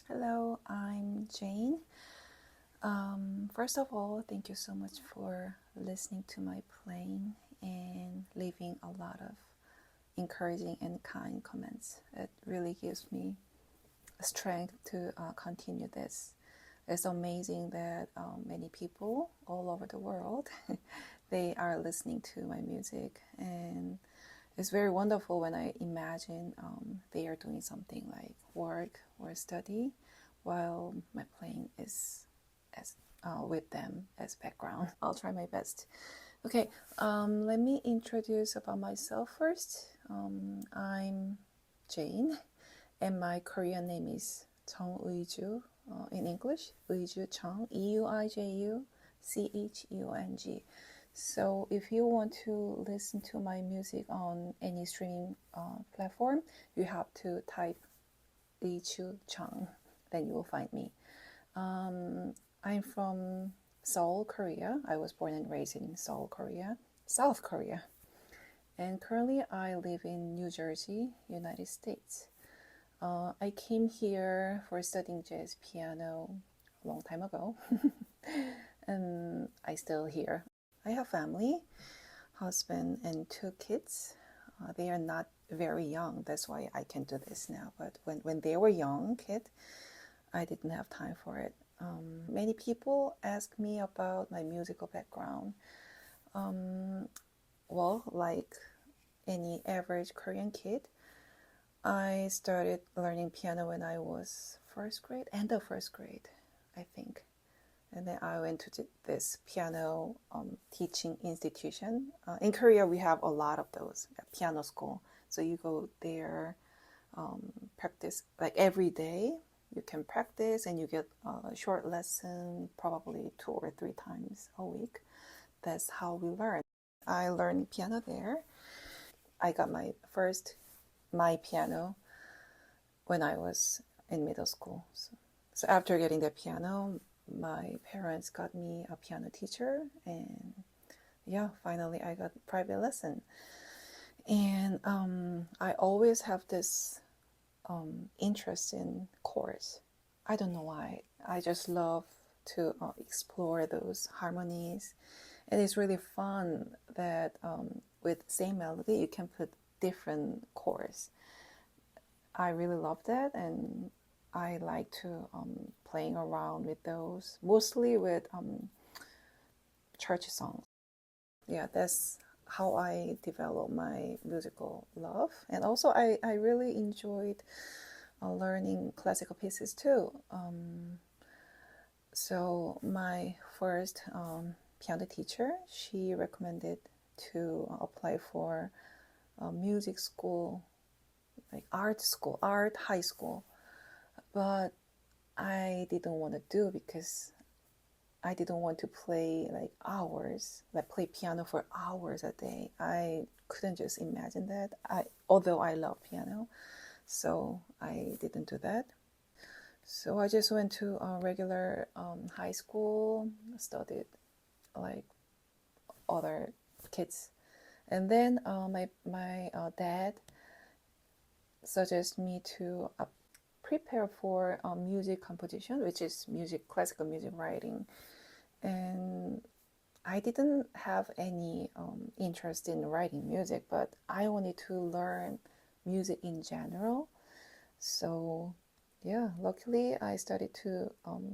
Hello, I'm Jane. First of all, thank you so much for listening to my playing and leaving a lot of encouraging and kind comments. It really gives me strength to continue this. It's amazing that many people all over the world they are listening to my music, and it's very wonderful when I imagine they are doing something like work or study while my playing is as with them as background. I'll try my best. Okay, let me introduce about myself first. I'm Jane, and my Korean name is Chung Uiju. In English, Uiju Chung, Euijuchung. So if you want to listen to my music on any streaming platform, you have to type Uiju Chung, then you will find me. I'm from Seoul, Korea. I was born and raised in Seoul, Korea, South Korea. And currently I live in New Jersey, United States. I came here for studying jazz piano a long time ago, and I still here. I have family, husband, and 2 kids. They are not very young, that's why I can do this now. But when they were young kid, I didn't have time for it. Many people ask me about my musical background. Well, like any average Korean kid, I started learning piano when I was end of first grade, I think. And then I went to this piano teaching institution. In Korea, we have a lot of those piano school. So you go there, practice like every day. You can practice and you get a short lesson, probably 2 or 3 times a week. That's how we learn. I learned piano there. I got my piano when I was in middle school. So after getting the piano, my parents got me a piano teacher, and yeah, finally I got private lesson. And I always have this interest in chords. I don't know why. I just love to explore those harmonies, and it's really fun that with same melody you can put different chords. I really love that, and I like to playing around with those, mostly with church songs. Yeah, that's how I developed my musical love. And also I really enjoyed learning classical pieces too. So my first piano teacher, she recommended to apply for a music school, like art high school. But I didn't want to do because I didn't want to play play piano for hours a day. I couldn't just imagine that. Although I love piano, so I didn't do that. So I just went to a regular high school, studied like other kids, and then my dad suggested me to prepare for music composition, which is classical music writing. And I didn't have any interest in writing music, but I wanted to learn music in general. So yeah, luckily I started to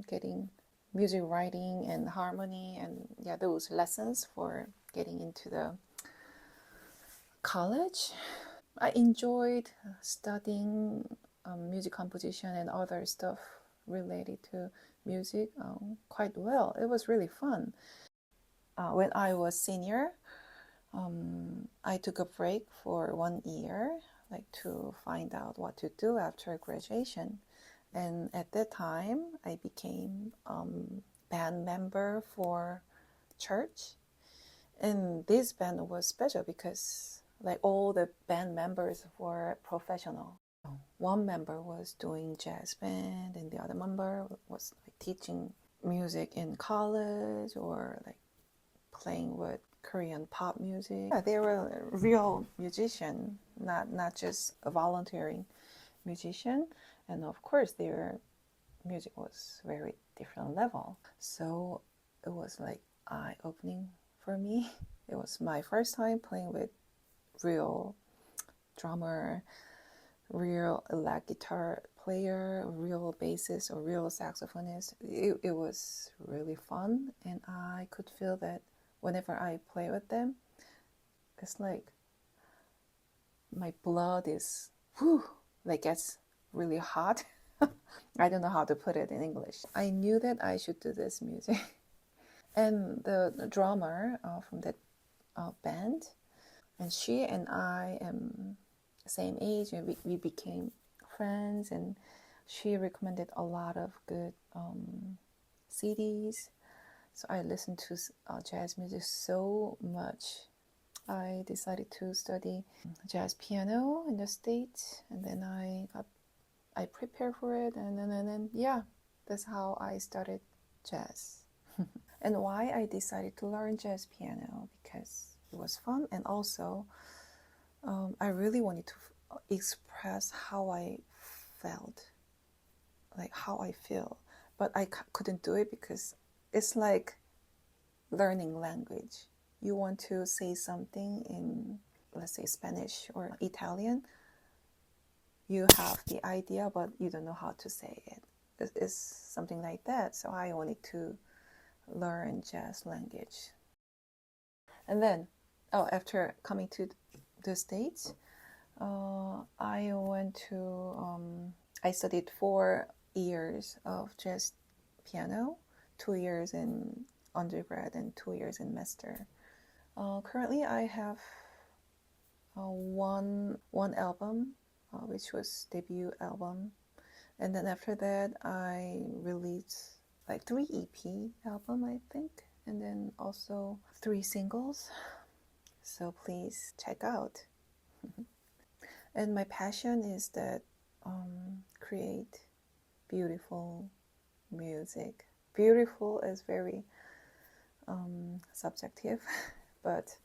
getting music writing and harmony, and yeah, those lessons for getting into the college. I enjoyed studying music composition and other stuff related to music quite well. It was really fun. When I was senior, I took a break for 1 year, like to find out what to do after graduation. And at that time, I became band member for church. And this band was special because like all the band members were professional. One member was doing jazz band, and the other member was like teaching music in college or like playing with Korean pop music. Yeah, they were a real musician, not just a volunteering musician. And of course, they were music was very different level. So it was like eye-opening for me. It was my first time playing with real drummer, real elect guitar player, real bassist, or real saxophonist. It was really fun, and I could feel that whenever I play with them, it's like my blood is like gets really hot. I don't know how to put it in English. I knew that I should do this music. And the drummer from that band, and she and I am the same age, and we became friends, and she recommended a lot of good CDs. So I listened to jazz music so much. I decided to study jazz piano in the States, and then I prepared for it, and then yeah, that's how I started jazz. And why I decided to learn jazz piano, because it was fun, and also I really wanted to express how I felt, like how I feel, but I couldn't do it because it's like learning language. You want to say something in, let's say, Spanish or Italian. You have the idea, but you don't know how to say it. It's something like that. So I wanted to learn jazz language. And then, after coming to the States, I went to, I studied 4 years of jazz piano, 2 years in undergrad and 2 years in master. Currently, I have one album, which was debut album, and then after that, I released like 3 EP album, I think, and then also 3 singles. So please check out. And my passion is that create beautiful music. Beautiful is very subjective, but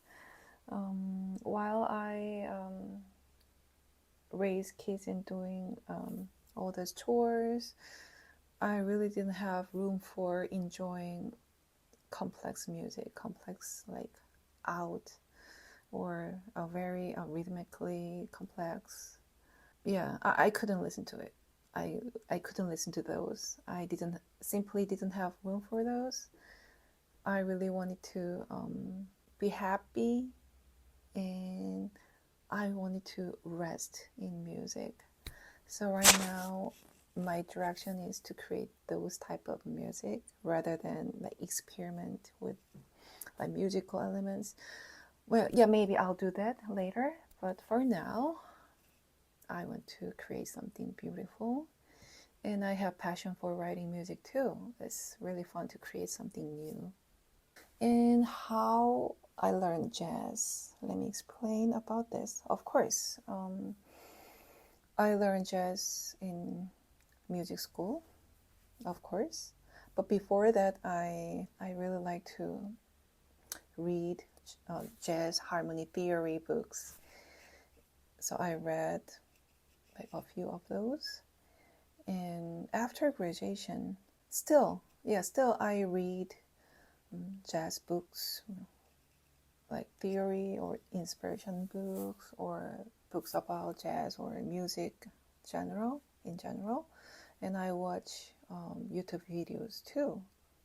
while I raise kids and doing all those chores, I really didn't have room for enjoying complex music, complex like out, or a very rhythmically complex. Yeah, I couldn't listen to it. I couldn't listen to those. I simply didn't have room for those. I really wanted to be happy, and I wanted to rest in music. So right now, my direction is to create those type of music rather than like experiment with like musical elements. Well, yeah, maybe I'll do that later, but for now, I want to create something beautiful. And I have passion for writing music too. It's really fun to create something new. And how I learned jazz. Let me explain about this. Of course, I learned jazz in music school, of course. But before that, I really like to read jazz harmony theory books. So I read like a few of those. And after graduation, still I read jazz books, like theory or inspiration books, or books about jazz or music in general. And I watch YouTube videos too,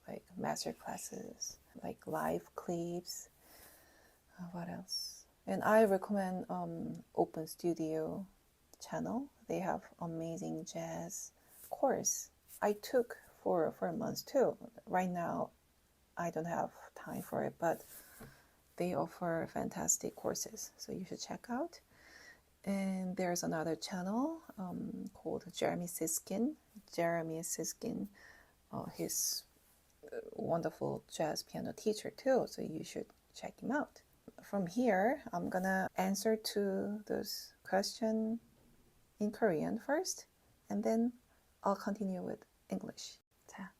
like master classes, like live clips. What else? And I recommend Open Studio channel. They have amazing jazz course. I took for months too. Right now, I don't have time for it, but they offer fantastic courses, so you should check out. And there's another channel called Jeremy Siskin. He's a wonderful jazz piano teacher too, so you should check him out. From here, I'm gonna answer to those questions in Korean first, and then I'll continue with English. 자,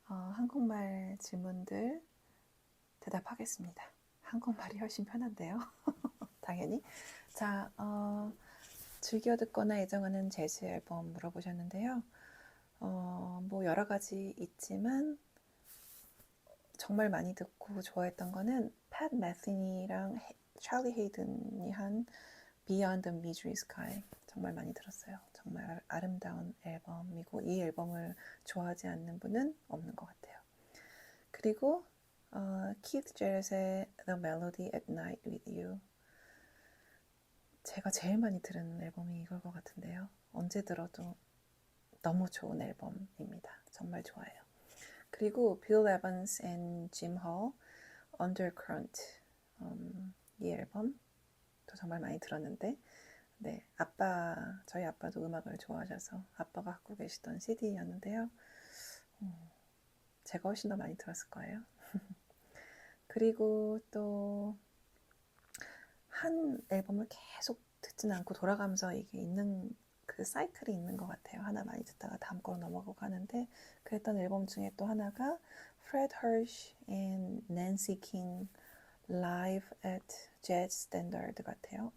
한국말 질문들 대답하겠습니다. 한국말이 훨씬 편한데요. 당연히. 자, 즐겨 듣거나 애정하는 재즈 앨범 물어보셨는데요. 뭐 여러 가지 있지만 정말 많이 듣고 좋아했던 거는 팻 메시니랑 찰리 헤이든이 한 Beyond the Midway Sky 정말 많이 들었어요. 정말 아름다운 앨범이고 이 앨범을 좋아하지 않는 분은 없는 것 같아요. 그리고 Keith Jarrett의 The Melody at Night with You 제가 제일 많이 들은 앨범이 이걸 것 같은데요. 언제 들어도 너무 좋은 앨범입니다. 정말 좋아해요. 그리고 빌 에반스 앤 짐 홀 Undercurrent 이 앨범도 정말 많이 들었는데 네, 저희 아빠도 음악을 좋아하셔서 아빠가 갖고 계시던 CD였는데요. 제가 훨씬 더 많이 들었을 거예요. 그리고 또 한 앨범을 계속 듣지는 않고 돌아가면서 이게 있는 그 사이클이 있는 것 같아요. 하나 많이 듣다가 다음 거로 넘어가고 하는데 그랬던 앨범 중에 또 하나가 Fred Hirsch and Nancy King Live at Jazz Standard 같아요.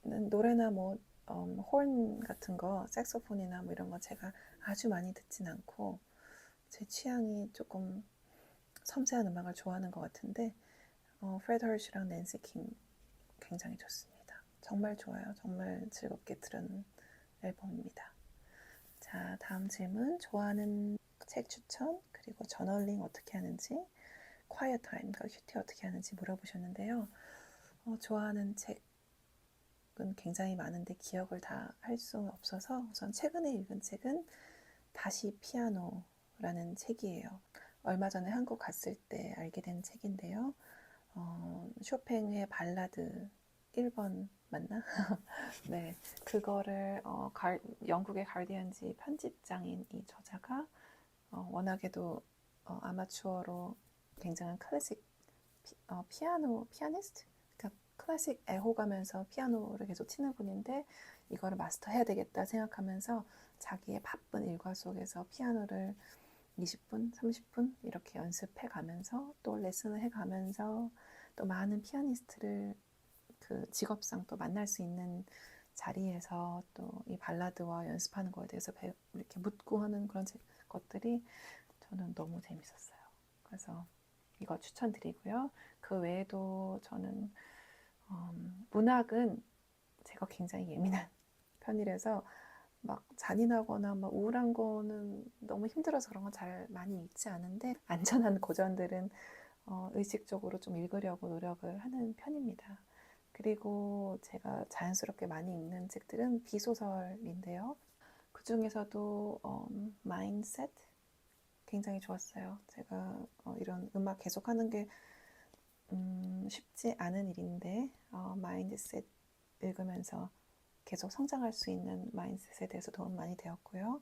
노래나 뭐 홀 같은 거, 색소폰이나 뭐 이런 거 제가 아주 많이 듣진 않고 제 취향이 조금 섬세한 음악을 좋아하는 것 같은데 프레드 헐시랑 낸시 킹 굉장히 좋습니다. 정말 좋아요. 정말 즐겁게 들은 앨범입니다. 자, 다음 질문. 좋아하는 책 추천, 그리고 저널링 어떻게 하는지, quiet time, 그러니까 큐티 어떻게 하는지 물어보셨는데요. 좋아하는 책은 굉장히 많은데 기억을 다 할 수 없어서 우선 최근에 읽은 책은 다시 피아노라는 책이에요. 얼마 전에 한국 갔을 때 알게 된 책인데요. 쇼팽의 발라드 1번 맞나? 네, 그거를 영국의 가디언지 편집장인 이 저자가 워낙에도 아마추어로 굉장한 클래식 피아니스트? 그러니까 클래식 애호가면서 피아노를 계속 치는 분인데 이거를 마스터해야 되겠다 생각하면서 자기의 바쁜 일과 속에서 피아노를 20분, 30분 이렇게 연습해 가면서 또 레슨을 해 가면서 또 많은 피아니스트를 그 직업상 또 만날 수 있는 자리에서 또 이 발라드와 연습하는 거에 대해서 이렇게 묻고 하는 그런 것들이 저는 너무 재밌었어요. 그래서 이거 추천드리고요. 그 외에도 저는 문학은 제가 굉장히 예민한 편이라서 막 잔인하거나 막 우울한 거는 너무 힘들어서 그런 건 잘 많이 읽지 않은데 안전한 고전들은 의식적으로 좀 읽으려고 노력을 하는 편입니다. 그리고 제가 자연스럽게 많이 읽는 책들은 비소설인데요. 그 중에서도 마인셋 굉장히 좋았어요. 제가 이런 음악 계속하는 게 쉽지 않은 일인데 마인드셋 읽으면서 계속 성장할 수 있는 마인드셋에 대해서 도움 많이 되었고요.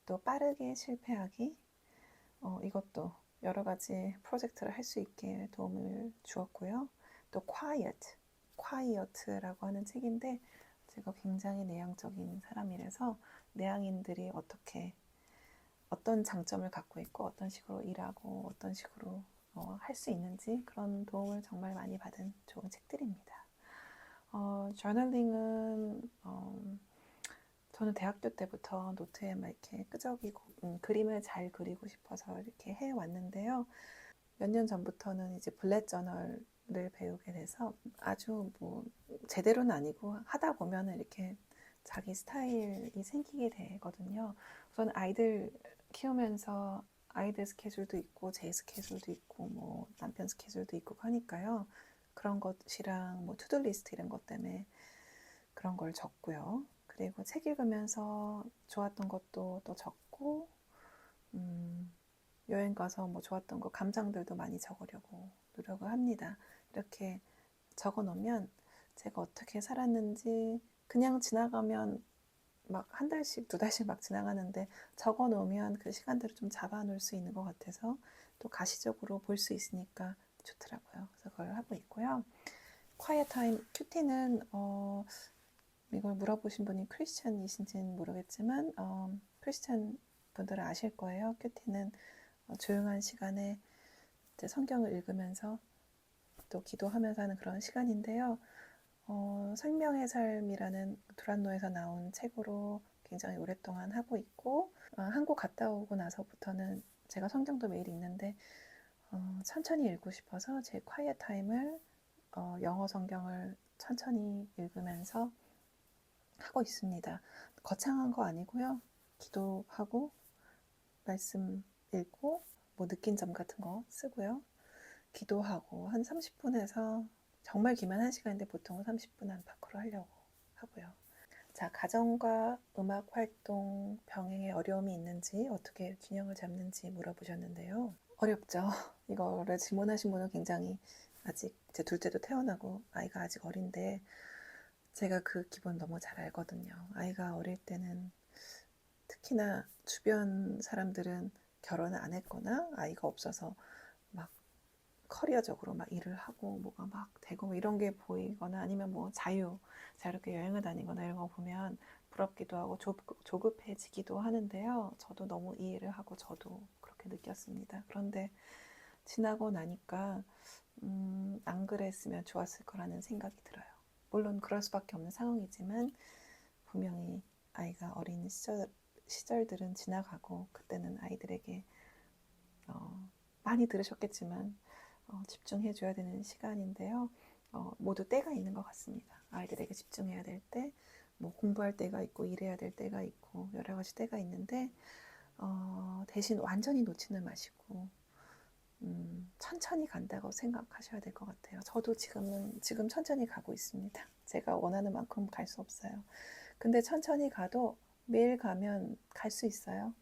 또 빠르게 실패하기 이것도 여러 가지 프로젝트를 할 수 있게 도움을 주었고요. 또 quiet라고 하는 책인데 제가 굉장히 내향적인 사람이라서 내향인들이 어떤 장점을 갖고 있고 어떤 식으로 일하고 어떤 식으로 할 수 있는지 그런 도움을 정말 많이 받은 좋은 책들입니다. 저널링은 저는 대학교 때부터 노트에 막 이렇게 끄적이고 그림을 잘 그리고 싶어서 이렇게 해왔는데요. 몇 년 전부터는 이제 블렛 저널을 배우게 돼서 아주 뭐 제대로는 아니고 하다 보면 이렇게 자기 스타일이 생기게 되거든요. 우선 아이들 키우면서 아이들 스케줄도 있고 제 스케줄도 있고 뭐 남편 스케줄도 있고 하니까요. 그런 것이랑 뭐 투두 리스트 이런 것 때문에 그런 걸 적고요. 그리고 책 읽으면서 좋았던 것도 또 적고 여행 가서 뭐 좋았던 거 감상들도 많이 적으려고 노력을 합니다. 이렇게 적어 놓으면 제가 어떻게 살았는지 그냥 지나가면 막 한 달씩 두 달씩 막 지나가는데 적어 놓으면 그 시간대를 좀 잡아 놓을 수 있는 것 같아서 또 가시적으로 볼 수 있으니까 좋더라고요. 그래서 그걸 하고 있고요. quiet time 큐티는 이걸 물어보신 분이 크리스찬이신지는 모르겠지만 크리스찬 분들은 아실 거예요. 큐티는 조용한 시간에 이제 성경을 읽으면서 또 기도하면서 하는 그런 시간인데요. 생명의 삶이라는 두란노에서 나온 책으로 굉장히 오랫동안 하고 있고, 한국 갔다 오고 나서부터는 제가 성경도 매일 읽는데 천천히 읽고 싶어서 제 콰이어 타임을 영어 성경을 천천히 읽으면서 하고 있습니다. 거창한 거 아니고요. 기도하고 말씀 읽고 뭐 느낀 점 같은 거 쓰고요. 기도하고 한 30분에서 정말 기면 1시간인데 보통은 30분 안팎으로 하려고 하고요. 자, 가정과 음악 활동 병행에 어려움이 있는지 어떻게 균형을 잡는지 물어보셨는데요. 어렵죠. 이거를 질문하신 분은 굉장히 아직 제 둘째도 태어나고 아이가 아직 어린데 제가 그 기분 너무 잘 알거든요. 아이가 어릴 때는 특히나 주변 사람들은 결혼을 안 했거나 아이가 없어서 막 커리어적으로 막 일을 하고 뭐가 막 되고 이런 게 보이거나 아니면 뭐 자유롭게 여행을 다니거나 이런 거 보면 부럽기도 하고 조급해지기도 하는데요. 저도 너무 이해를 하고 저도 그렇게 느꼈습니다. 그런데 지나고 나니까 안 그랬으면 좋았을 거라는 생각이 들어요. 물론 그럴 수밖에 없는 상황이지만 분명히 아이가 어린 시절들은 지나가고 그때는 아이들에게 많이 들으셨겠지만 집중해줘야 되는 시간인데요. 모두 때가 있는 것 같습니다. 아이들에게 집중해야 될 때, 뭐 공부할 때가 있고 일해야 될 때가 있고 여러 가지 때가 있는데 대신 완전히 놓지는 마시고 천천히 간다고 생각하셔야 될 것 같아요. 저도 지금 천천히 가고 있습니다. 제가 원하는 만큼 갈 수 없어요. 근데 천천히 가도 매일 가면 갈 수 있어요.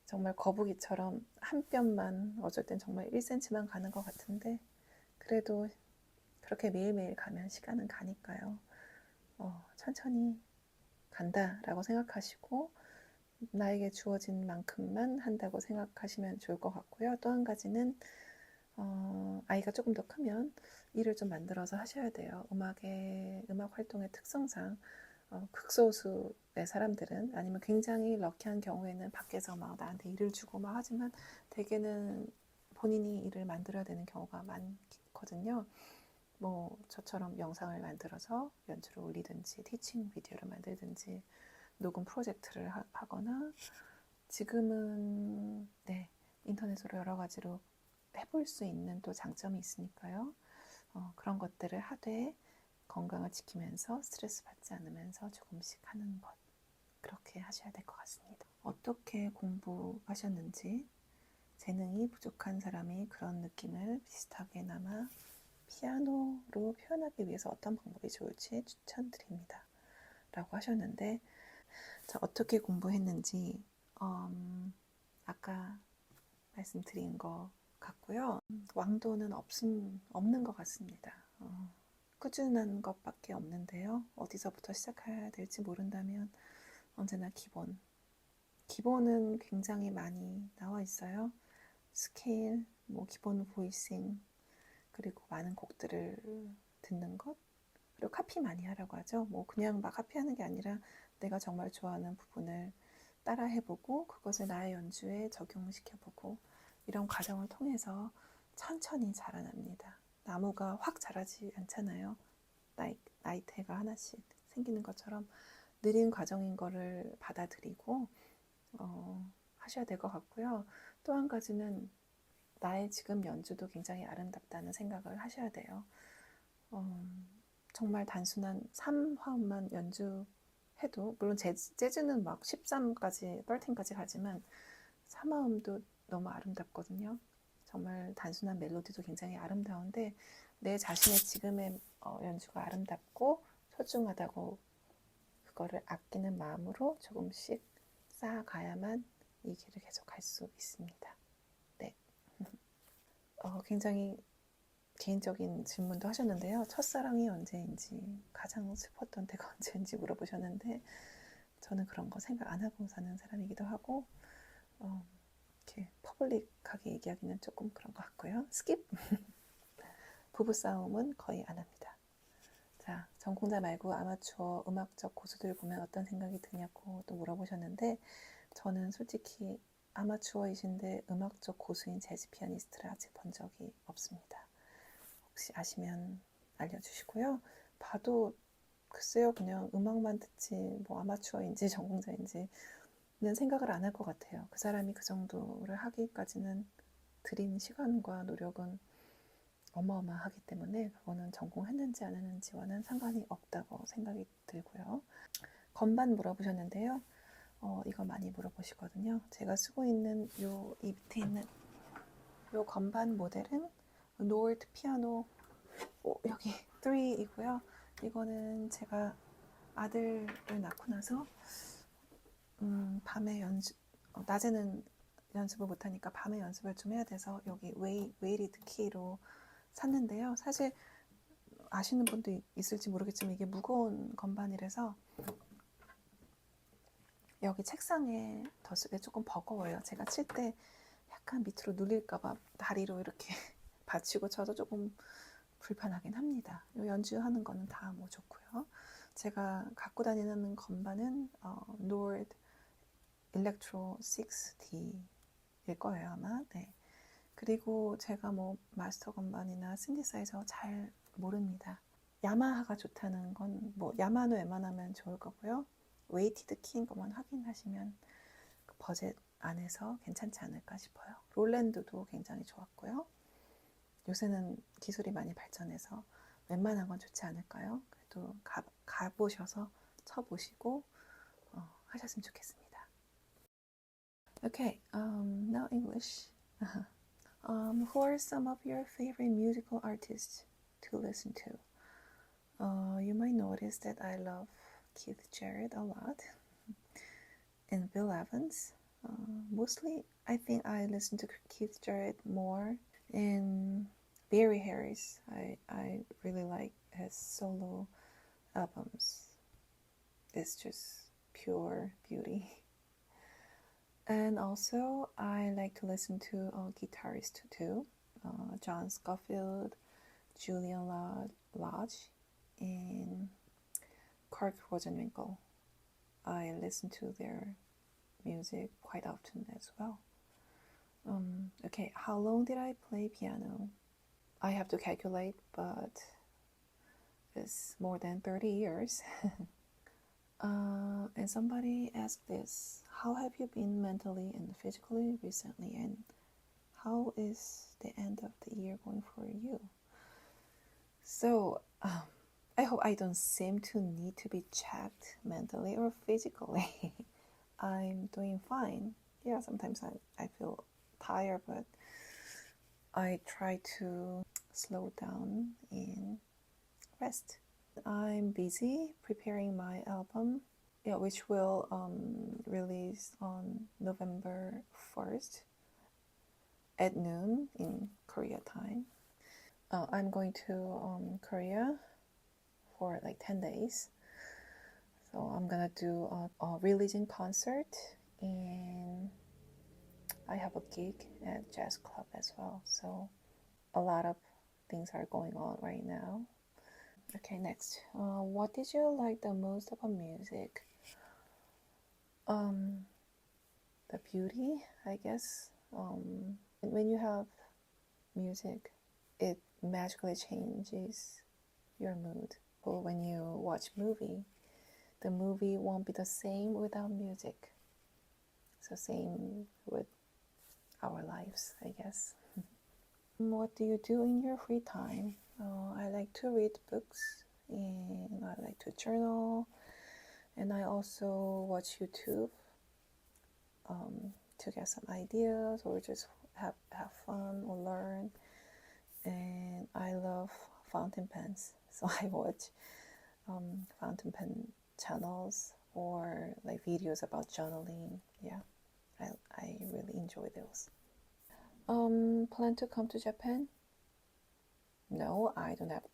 정말 거북이처럼 한 뼘만, 어쩔 땐 정말 1cm만 가는 것 같은데 그래도 그렇게 매일매일 가면 시간은 가니까요. 천천히 간다라고 생각하시고 나에게 주어진 만큼만 한다고 생각하시면 좋을 것 같고요. 또 한 가지는 아이가 조금 더 크면 일을 좀 만들어서 하셔야 돼요. 음악 활동의 특성상 극소수의 사람들은 아니면 굉장히 럭키한 경우에는 밖에서 막 나한테 일을 주고 막 하지만 대개는 본인이 일을 만들어야 되는 경우가 많거든요. 뭐 저처럼 영상을 만들어서 연주를 올리든지 티칭 비디오를 만들든지 녹음 프로젝트를 하거나 지금은 인터넷으로 여러 가지로 해볼 수 있는 또 장점이 있으니까요. 그런 것들을 하되 건강을 지키면서 스트레스 받지 않으면서 조금씩 하는 것, 그렇게 하셔야 될 것 같습니다. 어떻게 공부하셨는지, 재능이 부족한 사람이 그런 느낌을 비슷하게나마 피아노로 표현하기 위해서 어떤 방법이 좋을지 추천드립니다. 라고 하셨는데, 자, 어떻게 공부했는지 아까 말씀드린 것 같고요. 왕도는 없는 것 같습니다. 꾸준한 것밖에 없는데요. 어디서부터 시작해야 될지 모른다면 언제나 기본은 굉장히 많이 나와 있어요. 스케일, 뭐 기본 보이싱, 그리고 많은 곡들을 듣는 것, 그리고 카피 많이 하라고 하죠. 뭐 그냥 막 카피하는 게 아니라 내가 정말 좋아하는 부분을 따라 해보고 그것을 나의 연주에 적용시켜보고 이런 과정을 통해서 천천히 자라납니다. 나무가 확 자라지 않잖아요. 나이테가 하나씩 생기는 것처럼 느린 과정인 거를 받아들이고 하셔야 될 것 같고요. 또 한 가지는 나의 지금 연주도 굉장히 아름답다는 생각을 하셔야 돼요. 정말 단순한 3화음만 연주해도 물론 재즈는 막 13까지 가지만 3화음도 너무 아름답거든요. 정말 단순한 멜로디도 굉장히 아름다운데 내 자신의 지금의 연주가 아름답고 소중하다고 그거를 아끼는 마음으로 조금씩 쌓아가야만 이 길을 계속 갈 수 있습니다. 네. 굉장히 개인적인 질문도 하셨는데요. 첫사랑이 언제인지, 가장 슬펐던 때가 언제인지 물어보셨는데 저는 그런 거 생각 안 하고 사는 사람이기도 하고 이렇게 퍼블릭하게 얘기하기는 조금 그런 것 같고요. 스킵! 부부싸움은 거의 안 합니다. 자, 전공자 말고 아마추어 음악적 고수들 보면 어떤 생각이 드냐고 또 물어보셨는데 저는 솔직히 아마추어이신데 음악적 고수인 재즈 피아니스트를 아직 본 적이 없습니다. 혹시 아시면 알려주시고요. 봐도 글쎄요, 그냥 음악만 듣지 뭐 아마추어인지 전공자인지는 생각을 안 할 것 같아요. 그 사람이 그 정도를 하기까지는 들인 시간과 노력은 어마어마하기 때문에 그거는 전공했는지 안 했는지와는 상관이 없다고 생각이 들고요. 건반 물어보셨는데요. 이거 많이 물어보시거든요. 제가 쓰고 있는 이 밑에 있는 요 건반 모델은 노르트 피아노 여기 3이고요. 이거는 제가 아들을 낳고 나서 밤에 낮에는 연습을 못하니까 밤에 연습을 좀 해야 돼서 여기 웨이리드 키로 샀는데요. 사실 아시는 분도 있을지 모르겠지만 이게 무거운 건반이라서 여기 책상에 뒀을 때 조금 버거워요. 제가 칠 때 약간 밑으로 눌릴까봐 다리로 이렇게 받치고 쳐서 조금 불편하긴 합니다. 연주하는 거는 다 뭐 좋고요. 제가 갖고 다니는 건반은 노르드 일렉트로 6D일 거예요 아마. 네. 그리고 제가 뭐 마스터 건반이나 신디사이저 잘 모릅니다. 야마하가 좋다는 건 뭐 야마는 웬만하면 좋을 거고요. 웨이티드 키인 것만 확인하시면 그 버젯 안에서 괜찮지 않을까 싶어요. 롤랜드도 굉장히 좋았고요. 요새는 기술이 많이 발전해서 웬만한 건 좋지 않을까요? 그래도 가보셔서 쳐보시고 하셨으면 좋겠습니다. Okay, now English. Who are some of your favorite musical artists to listen to? You might notice that I love Keith Jarrett a lot and Bill Evans. Mostly, I think I listen to Keith Jarrett more. And Barry Harris, I really like his solo albums. It's just pure beauty. And also, I like to listen to guitarists too. John Scofield, Julian Lodge, and Kirk Rosenwinkel. I listen to their music quite often as well. Okay, how long did I play piano? I have to calculate, but it's more than 30 years. And somebody asked this, how have you been mentally and physically recently, and how is the end of the year going for you? So, I hope I don't seem to need to be checked mentally or physically. I'm doing fine. Yeah, sometimes I feel tired, but I try to slow down and rest. I'm busy preparing my album, which will release on November 1st at noon in Korea time. I'm going to Korea for like 10 days. So I'm gonna do a releasing concert, and I have a gig at jazz club as well. So a lot of things are going on right now. Okay, next. What did you like the most about music? The beauty, I guess. When you have music, it magically changes your mood. But when you watch movie, the movie won't be the same without music. So same with our lives, I guess. What do you do in your free time? I like to read books, and I like to journal, and I also watch YouTube to get some ideas or just have fun or learn. And I love fountain pens, so I watch fountain pen channels or like videos about journaling. Yeah, I really enjoy those. Plan to come to Japan? No, I don't have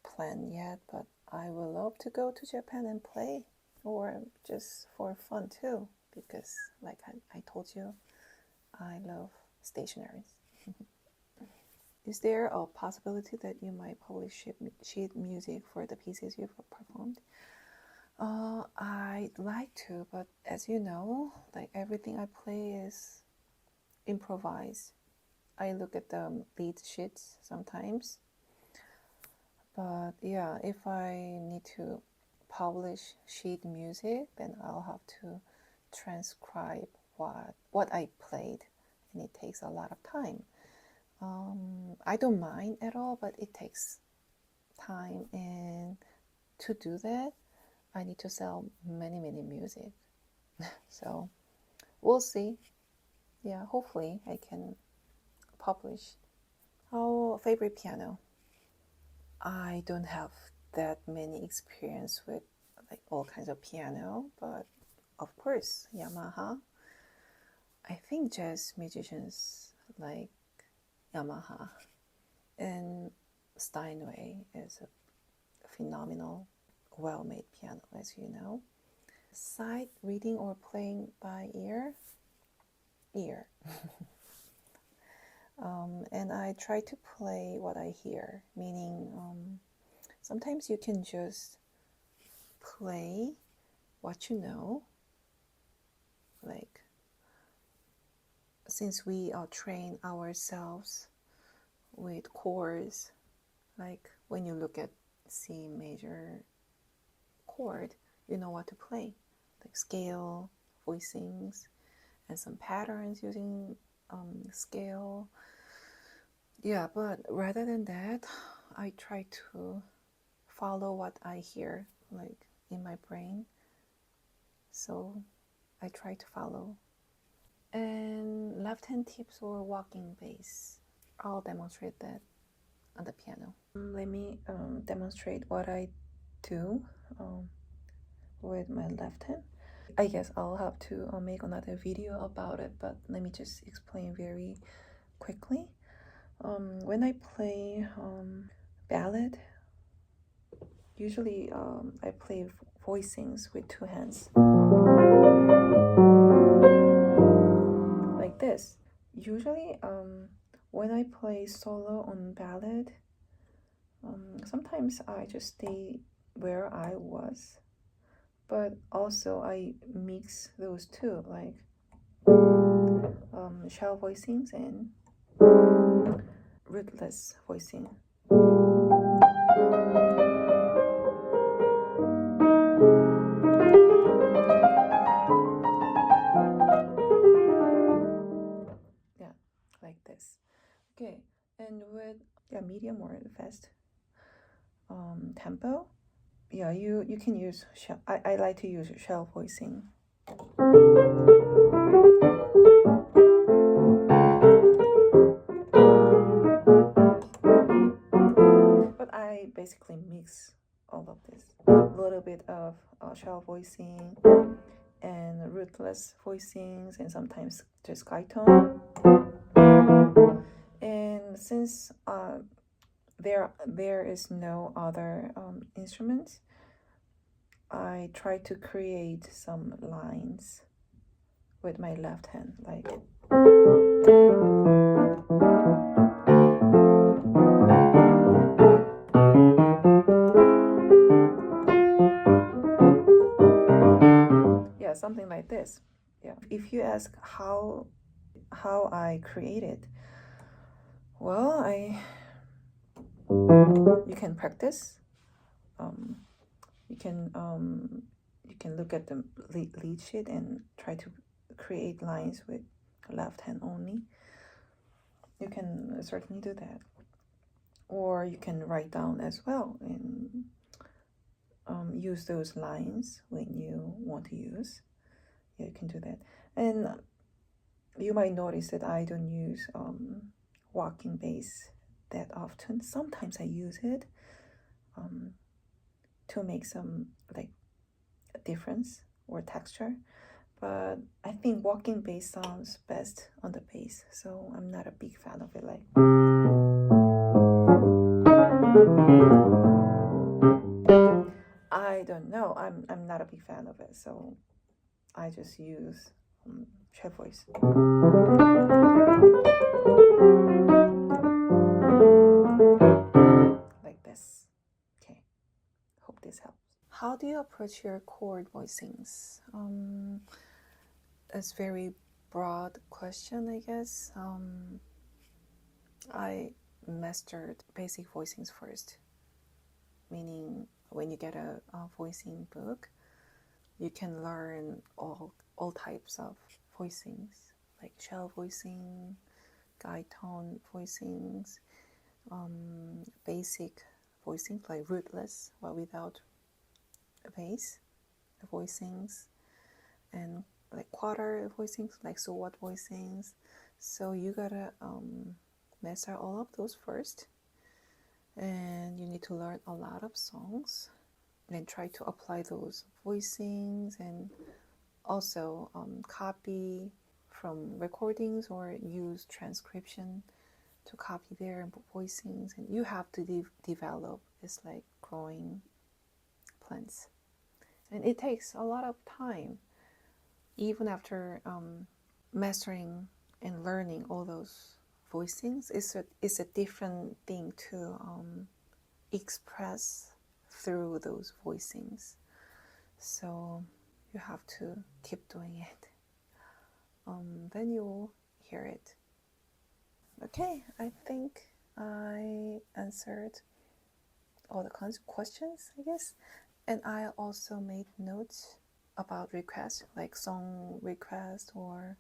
plan yet, but I would love to go to Japan and play, or just for fun too, because like I told you, I love stationaries. Is there a possibility that you might publish sheet music for the pieces you've performed? I'd like to, but as you know, like everything I play is improvised. I look at the lead sheets sometimes, but yeah, if I need to publish sheet music, then I'll have to transcribe what I played, and it takes a lot of time. I don't mind at all, but it takes time, and to do that, I need to sell many music. So we'll see. Yeah, hopefully I can publish. Oh, favorite piano. I don't have that many experience with like all kinds of piano, but of course, Yamaha. I think jazz musicians like Yamaha, and Steinway is a phenomenal, well-made piano, as you know. Sight reading or playing by ear? Ear. And I try to play what I hear, meaning sometimes you can just play what you know. Like, since we train ourselves with chords, like when you look at C major chord, you know what to play, like scale, voicings, and some patterns using scale. Yeah, but rather than that, I try to follow what I hear, like in my brain. So I try to follow. And left hand tips or walking bass, I'll demonstrate that on the piano. Let me demonstrate what I do with my left hand. I guess I'll have to make another video about it, but let me just explain very quickly. When I play ballad, usually I play voicings with two hands, like this. Usually when I play solo on ballad, sometimes I just stay where I was, but also I mix those two, like shallow voicings and rootless voicing. Yeah, like this. Okay, and with medium or fast tempo, yeah, you can use I like to use shell voicing. But I basically mix all of this. A little bit of shell voicing and rootless voicings, and sometimes just sky tone. And since there is no other instrument, I try to create some lines with my left hand, like yeah, something like this. Yeah. If you ask how I created, well, you can practice. You can look at the lead sheet and try to create lines with left hand only. You can certainly do that, or you can write down as well and use those lines when you want to use. Yeah, you can do that. And you might notice that I don't use walking bass that often. Sometimes I use it to make some like difference or texture, but I think walking bass sounds best on the bass, so I'm not a big fan of it. Like, I don't know, I'm not a big fan of it, so I just use shell voice. Like this. Okay, hope this helps. How do you approach your chord voicings? It's very broad question, I guess. I mastered basic voicings first, meaning when you get a voicing book, you can learn all types of voicings, like shell voicing, guide tone voicings, basic voicings like rootless, but without a bass voicings, and like quarter voicings, like so what voicings. So you gotta master all of those first, and you need to learn a lot of songs and try to apply those voicings, and also copy from recordings or use transcription to copy their voicings. And you have to develop. It's like growing plants, and it takes a lot of time. Even after mastering and learning all those voicings, it's a different thing to express through those voicings. So you have to keep doing it. Then you'll hear it. Okay, I think I answered all the questions, I guess. And I also made notes about requests, like song requests, or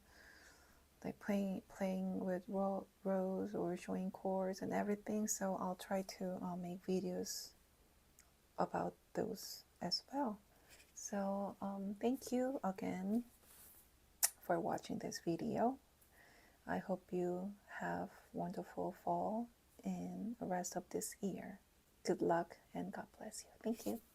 like playing with rows or showing chords and everything. So I'll try to make videos about those as well. So thank you again for watching this video. I hope you have wonderful fall and the rest of this year. Good luck and God bless you. Thank you.